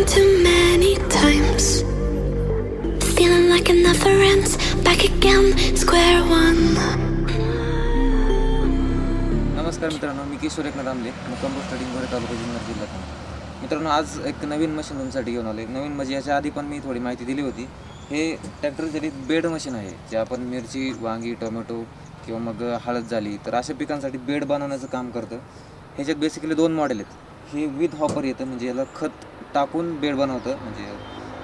been too many times. Feeling like it never ends. Back again, square one. नमस्कार मित्रांनो, मी किशोर एकनाथ आमले, मुक्काम studying वर तालुका जुन्नर जिल्ह्यात. मित्रांनो, आज एक नवीन मशीन तुमच्यासाठी घेऊन आलो. नवीन म्हणजे याच्या आधी पण मी थोडी माहिती दिली होती. हे ट्रॅक्टर जरी बेड मशीन आहे, जे आपण मिरची, वांगी, टोमॅटो किंवा मग हळद झाली तर अशा पिकांसाठी बेड बनवण्याचं काम करतं. ह्याच्यात बेसिकली दोन मॉडेल आहेत. हे विथ हॉपर येतं, म्हणजे याला खत टाकून बेड बनवतं, म्हणजे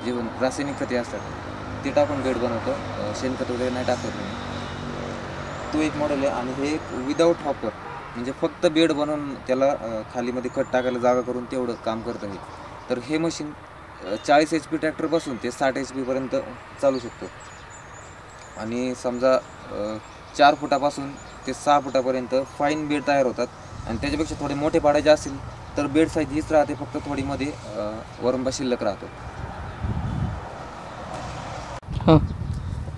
जे रासायनिक खते असतात ते टाकून बेड बनवतं, शेणखत वगैरे नाही टाकत तुम्ही. तो एक मॉडेल आहे. आणि हे एक विदाऊट हॉपर, म्हणजे फक्त बेड बनवून त्याला खालीमध्ये खत टाकायला जागा करून तेवढं काम करतं हे. तर हे मशीन 40 HP ट्रॅक्टरपासून ते 60 HP पर्यंत चालू शकतो. आणि समजा 4 फुटापासून ते 6 फुटापर्यंत फाईन बेड तयार होतात. आणि त्याच्यापेक्षा थोडे मोठे पाडायचे असतील तर बेड साईज हीच राहते, फक्त थोडी मध्ये वरंबा शिल्लक राहतो.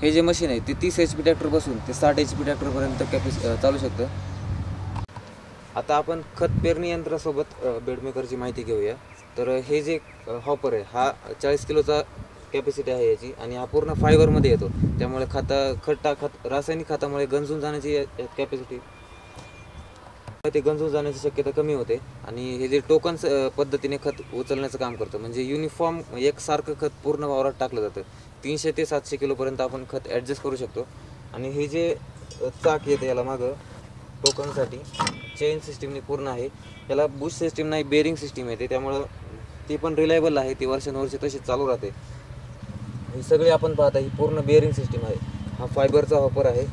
हे जे मशीन आहे ते 30 HP ट्रॅक्टरपासून ते 60 HP ट्रॅक्टरपर्यंत चालू शकतं. आता आपण खत पेरणी यंत्रासोबत बेडमेकरची माहिती घेऊया. तर हे जे हॉपर आहे हा 40 किलोचा कॅपॅसिटी आहे याची, आणि हा पूर्ण फायबरमध्ये येतो. त्यामुळे रासायनिक खतामुळे गंजून जाण्याची कॅपॅसिटी, ते गंजून जाण्याची शक्यता कमी होते. आणि हे जे टोकन पद्धतीने खत उचलण्याचं काम करतं, म्हणजे युनिफॉर्म एकसारखं खत पूर्ण वावरात टाकलं जातं. 300 ते 700 किलोपर्यंत आपण खत ॲडजस्ट करू शकतो. आणि हे जे चाक येतं याला मागं टोकनसाठी चेन सिस्टीमने पूर्ण आहे. याला बुश सिस्टीम नाही, बेरिंग सिस्टीम येते, त्यामुळं ती पण रिलायबल आहे. ती वर्षानुवर्षे तशीच चालू राहते. ही सगळी आपण पाहता ही पूर्ण बेरिंग सिस्टीम आहे. हा फायबरचा हॉपर आहे.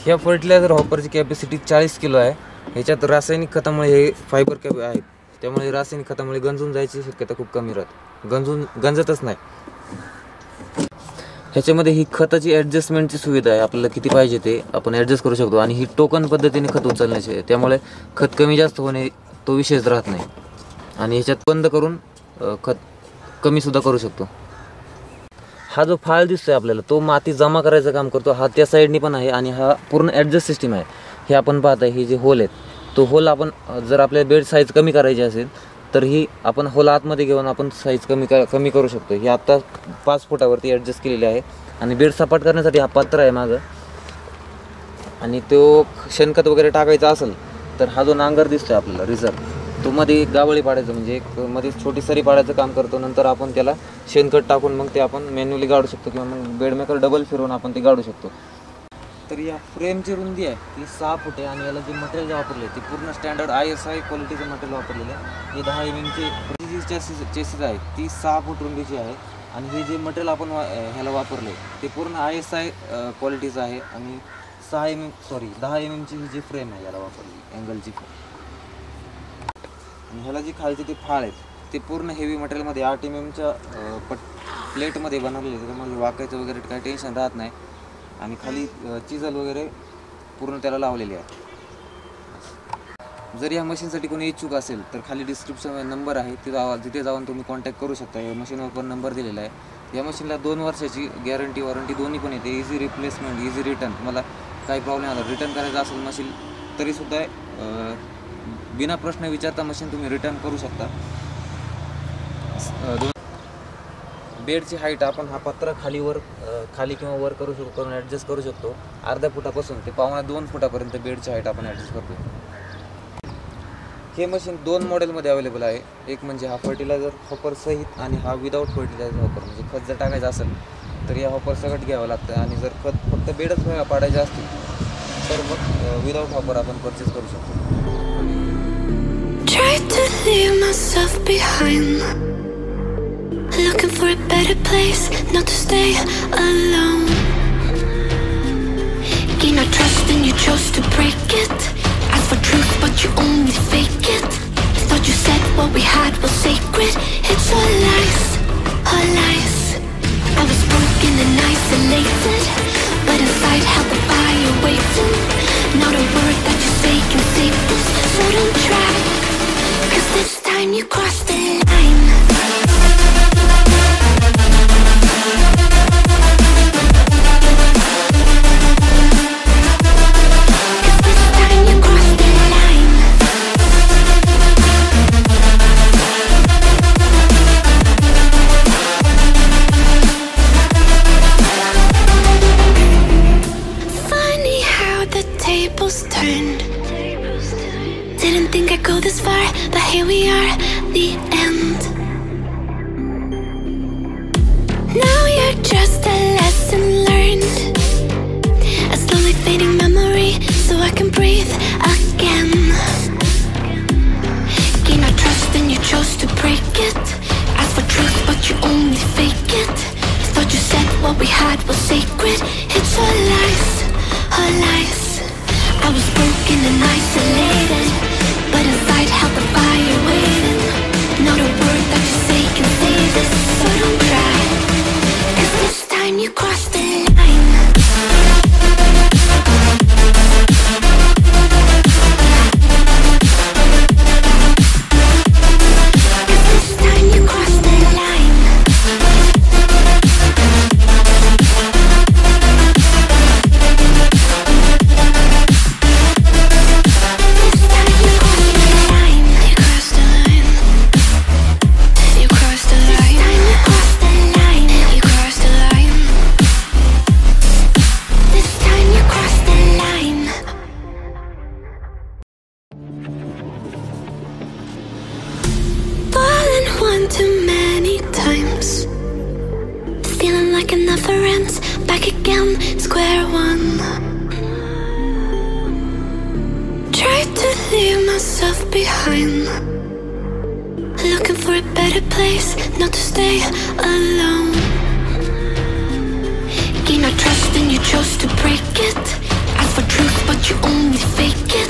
ह्या फर्टिलायझर हॉपरची कॅपॅसिटी 40 किलो आहे. ह्याच्यात रासायनिक खतामुळे हे फायबर आहेत, त्यामुळे रासायनिक खतामुळे गंजून जायची शक्यता खूप कमी राहते, गंजतच नाही. ह्याच्यामध्ये ही खताची ॲडजस्टमेंटची सुविधा आहे. आपल्याला किती पाहिजे ते आपण ॲडजस्ट करू शकतो. आणि ही टोकन पद्धतीने खत उचलण्याची आहे, त्यामुळे खत कमी जास्त होणे तो विषयच राहत नाही. आणि ह्याच्यात बंद करून खत कमीसुद्धा करू शकतो. हा जो फाळ दिसतोय आपल्याला तो माती जमा करायचं काम करतो. हा त्या साईडनी पण आहे. आणि हा पूर्ण ॲडजस्ट सिस्टीम आहे. हे आपण पाहताय, हे जे होल आहेत तो होल आपण जर आपल्याला बेड साईज कमी करायची असेल तर ही आपण होल आतमध्ये घेऊन आपण साईज कमी करू शकतो. ही आत्ता 5 फुटावरती ॲडजस्ट केलेली आहे. आणि बेड सपाट करण्यासाठी हा पात्र आहे मागं. आणि तो शेणखत वगैरे टाकायचा असेल तर हा जो नांगर दिसतोय आपल्याला रिझर्व, तो मध्ये एक गावळी पाडायचं, म्हणजे एक मध्ये छोटी सरी पाडायचं काम करतो. नंतर आपण त्याला शेणखत टाकून मग ते आपण मॅन्युअली गाडू शकतो, किंवा मग बेडमेकर डबल फिरवून आपण ते गाडू शकतो. तर या फ्रेमची रुंदी आहे ती 6 फूट आहे. आणि याला जे मटेरियल वापरले ते पूर्ण स्टँडर्ड ISI क्वालिटीचं मटेरियल वापरलेलं आहे. हे 10 mm जी चेसिस आहे ती 6 फूट रुंदीची आहे. आणि हे जे मटेरियल आपण ह्याला वापरले ते पूर्ण ISI क्वालिटीचं आहे. आणि 10 mm ची ही जी फ्रेम आहे याला वापरली, अँगलची. आणि ह्याला जी खालची ते फाळ आहेत ते पूर्ण हेवी मटेरियलमध्ये 8 mm च्या प्लेटमध्ये बनवलेले, त्यामुळे वाकायचं वगैरे काही टेन्शन राहत नाही. आणि खाली चिजल वगैरे पूर्ण त्याला लावलेली आहे. जर या मशीनसाठी कोणी इच्छुक असेल तर खाली डिस्क्रिप्शनमध्ये नंबर आहे, तिथे जाऊन तुम्ही कॉन्टॅक्ट करू शकता. या मशीनवर पण नंबर दिलेला आहे. या मशीनला 2 वर्षाची गॅरंटी वॉरंटी दोन्ही पण येते. Easy replacement, easy return. तुम्हाला काही प्रॉब्लेम आला रिटर्न करायचं असेल मशीन तरीसुद्धा बिना प्रश्न विचारता मशीन तुम्ही रिटर्न करू शकता. बेडची हाईट आपण हा पत्रा खाली किंवा वर करून ॲडजस्ट करू शकतो. अर्ध्या फुटापासून ते 1.25 फुटापर्यंत बेडची हाईट आपण ॲडजस्ट करतो. हे मशीन 2 मॉडेलमध्ये अवेलेबल आहे. एक म्हणजे हा फर्टिलायझर हॉपर सहित, आणि हा विदाऊट फर्टिलायझर हॉपर. म्हणजे खत जर टाकायचं असेल तर या हॉपर सगळं घ्यावं लागतं. आणि जर खत फक्त बेडच पाडायचे असतील तर मग विदाऊट हॉपर आपण परचेस करू शकतो. Try to leave myself behind, looking for a better place, not to stay alone. Gain our trust and you chose to break it. Ask for truth but you only fake it. Thought you said what we had was sacred. It's all lies, all lies. I was broken and isolated, but inside held the fire waiting. Not a word that you say can save this, so don't try, 'cause this time you crossed the line. Cause this tables turned. Didn't think I'd go this far, but here we are, the end. Now you're just a lesson learned, a slowly fading memory, so I can breathe again. Gain our trust and you chose to break it. Ask for truth but you only fake it. Thought you said what we had was sacred. It's all lies, all lies. I was broken and isolated, but inside held the fire waiting. Not a word that you say can save this, so don't cry, 'cause this time you crossed the line. Too many times, feeling like it never ends. Back again, square one. Tried to leave myself behind, looking for a better place, not to stay alone. Gain our trust and you chose to break it. Ask for truth but you only fake it.